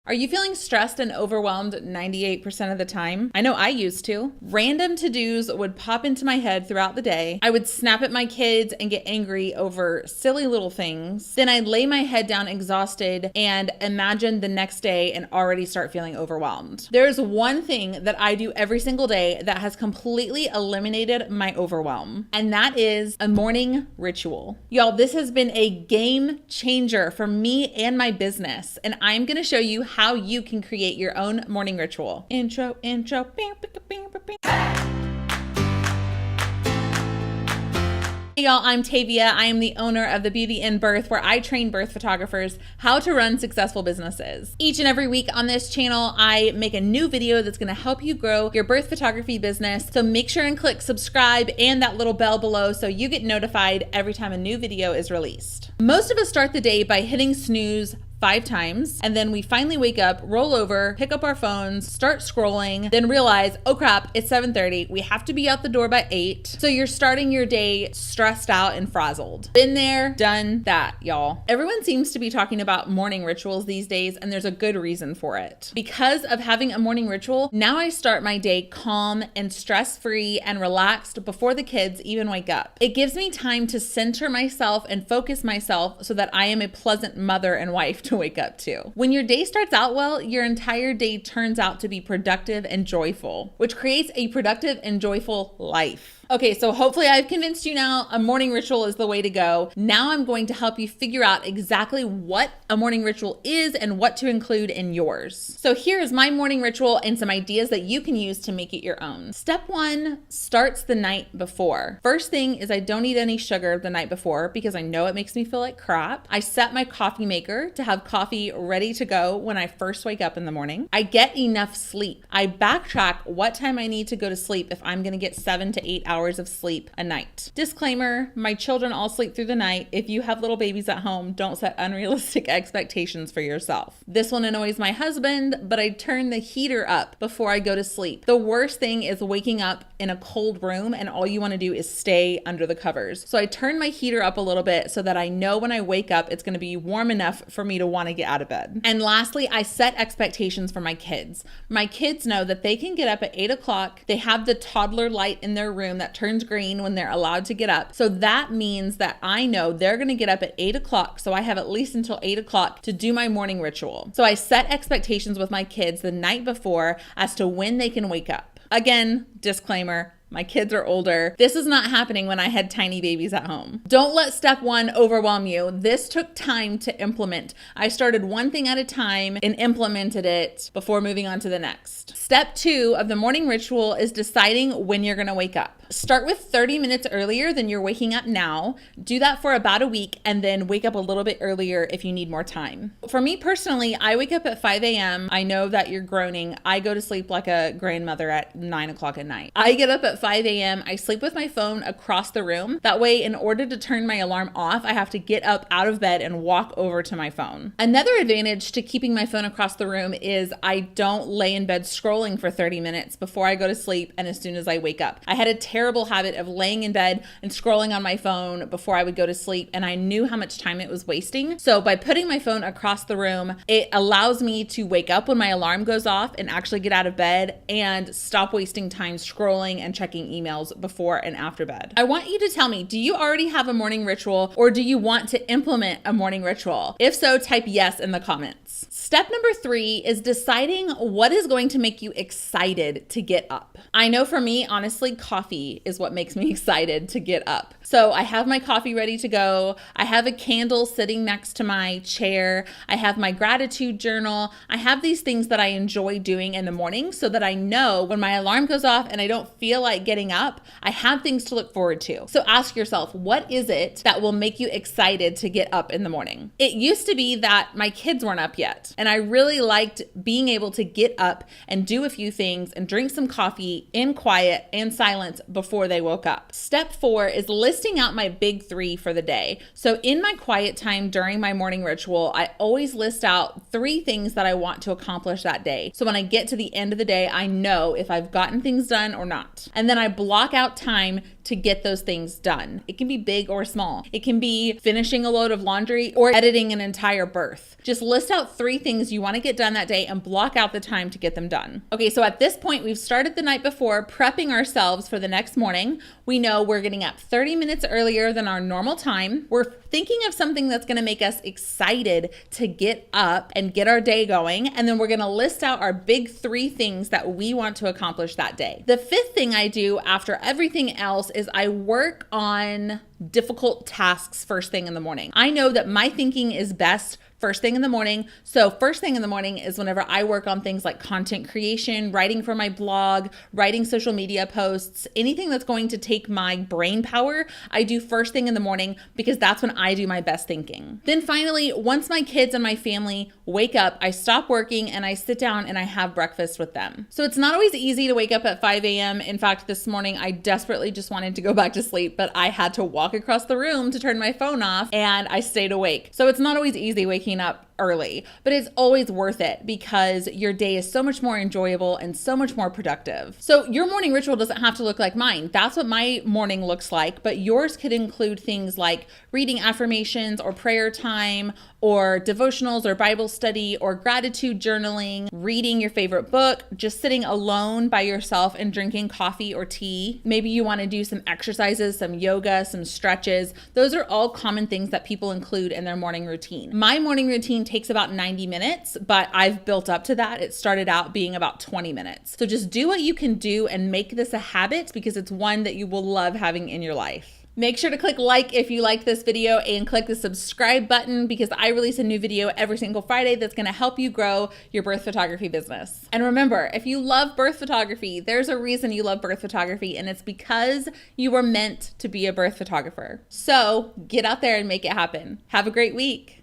Are you feeling stressed and overwhelmed 98% of the time? I know I used to. Random to-dos would pop into my head throughout the day. I would snap at my kids and get angry over silly little things. Then I'd lay my head down exhausted and imagine the next day and already start feeling overwhelmed. There's one thing that I do every single day that has completely eliminated my overwhelm, and that is a morning ritual. Y'all, this has been a game changer for me and my business, and I'm gonna show you how you can create your own morning ritual. Intro. Hey y'all, I'm Tavia. I am the owner of The Beauty in Birth, where I train birth photographers how to run successful businesses. Each and every week on this channel, I make a new video that's gonna help you grow your birth photography business. So make sure and click subscribe and that little bell below so you get notified every time a new video is released. Most of us start the day by hitting snooze 5 times, and then we finally wake up, roll over, pick up our phones, start scrolling, then realize, oh crap, it's 7:30. We have to be out the door by 8. So you're starting your day stressed out and frazzled. Been there, done that, y'all. Everyone seems to be talking about morning rituals these days, and there's a good reason for it. Because of having a morning ritual, now I start my day calm and stress-free and relaxed before the kids even wake up. It gives me time to center myself and focus myself so that I am a pleasant mother and wife to wake up to. When your day starts out well, your entire day turns out to be productive and joyful, which creates a productive and joyful life. Okay, so hopefully I've convinced you now a morning ritual is the way to go. Now I'm going to help you figure out exactly what a morning ritual is and what to include in yours. So here's my morning ritual and some ideas that you can use to make it your own. Step 1 starts the night before. First thing is I don't eat any sugar the night before because I know it makes me feel like crap. I set my coffee maker to have coffee ready to go when I first wake up in the morning. I get enough sleep. I backtrack what time I need to go to sleep if I'm gonna get 7 to 8 hours of sleep a night. Disclaimer, my children all sleep through the night. If you have little babies at home, don't set unrealistic expectations for yourself. This one annoys my husband, but I turn the heater up before I go to sleep. The worst thing is waking up in a cold room and all you want to do is stay under the covers. So I turn my heater up a little bit so that I know when I wake up, it's going to be warm enough for me to want to get out of bed. And lastly, I set expectations for my kids. My kids know that they can get up at 8 o'clock. They have the toddler light in their room that turns green when they're allowed to get up. So that means that I know they're going to get up at 8 o'clock. So I have at least until 8 o'clock to do my morning ritual. So I set expectations with my kids the night before as to when they can wake up. Again, disclaimer, my kids are older. This is not happening when I had tiny babies at home. Don't let step 1 overwhelm you. This took time to implement. I started one thing at a time and implemented it before moving on to the next. Step 2 of the morning ritual is deciding when you're gonna wake up. Start with 30 minutes earlier than you're waking up now. Do that for about a week and then wake up a little bit earlier if you need more time. For me personally, I wake up at 5 a.m. I know that you're groaning. I go to sleep like a grandmother at 9 o'clock at night. I get up at 5 a.m. I sleep with my phone across the room. That way, in order to turn my alarm off, I have to get up out of bed and walk over to my phone. Another advantage to keeping my phone across the room is I don't lay in bed scrolling for 30 minutes before I go to sleep and as soon as I wake up. I had a terrible habit of laying in bed and scrolling on my phone before I would go to sleep, and I knew how much time it was wasting. So by putting my phone across the room, it allows me to wake up when my alarm goes off and actually get out of bed and stop wasting time scrolling and checking emails before and after bed. I want you to tell me, do you already have a morning ritual or do you want to implement a morning ritual? If so, type yes in the comments. Step number 3 is deciding what is going to make you excited to get up. I know for me, honestly, coffee is what makes me excited to get up. So I have my coffee ready to go. I have a candle sitting next to my chair. I have my gratitude journal. I have these things that I enjoy doing in the morning so that I know when my alarm goes off and I don't feel like getting up, I have things to look forward to. So ask yourself, what is it that will make you excited to get up in the morning? It used to be that my kids weren't up yet, and I really liked being able to get up and do a few things and drink some coffee in quiet and silence before they woke up. Step 4 is listing out my big 3 for the day. So in my quiet time during my morning ritual, I always list out 3 things that I want to accomplish that day. So when I get to the end of the day, I know if I've gotten things done or not. And then I block out time to get those things done. It can be big or small. It can be finishing a load of laundry or editing an entire birth. Just list out 3 things you want to get done that day and block out the time to get them done. Okay, so at this point, we've started the night before prepping ourselves for the next morning. We know we're getting up 30 minutes earlier than our normal time. We're thinking of something that's going to make us excited to get up and get our day going. And then we're going to list out our big 3 things that we want to accomplish that day. The 5th thing I do after everything else is I work on difficult tasks first thing in the morning. I know that my thinking is best first thing in the morning. So first thing in the morning is whenever I work on things like content creation, writing for my blog, writing social media posts, anything that's going to take my brain power, I do first thing in the morning because that's when I do my best thinking. Then finally, once my kids and my family wake up, I stop working and I sit down and I have breakfast with them. So it's not always easy to wake up at 5 a.m. In fact, this morning I desperately just wanted to go back to sleep, but I had to walk across the room to turn my phone off and I stayed awake. So it's not always easy waking up early, but it's always worth it because your day is so much more enjoyable and so much more productive. So your morning ritual doesn't have to look like mine. That's what my morning looks like, but yours could include things like reading affirmations or prayer time or devotionals or Bible study or gratitude journaling, reading your favorite book, just sitting alone by yourself and drinking coffee or tea. Maybe you want to do some exercises, some yoga, some stretches. Those are all common things that people include in their morning routine. My morning routine takes about 90 minutes, but I've built up to that. It started out being about 20 minutes. So just do what you can do and make this a habit because it's one that you will love having in your life. Make sure to click like if you like this video and click the subscribe button because I release a new video every single Friday that's going to help you grow your birth photography business. And remember, if you love birth photography, there's a reason you love birth photography and it's because you were meant to be a birth photographer. So get out there and make it happen. Have a great week.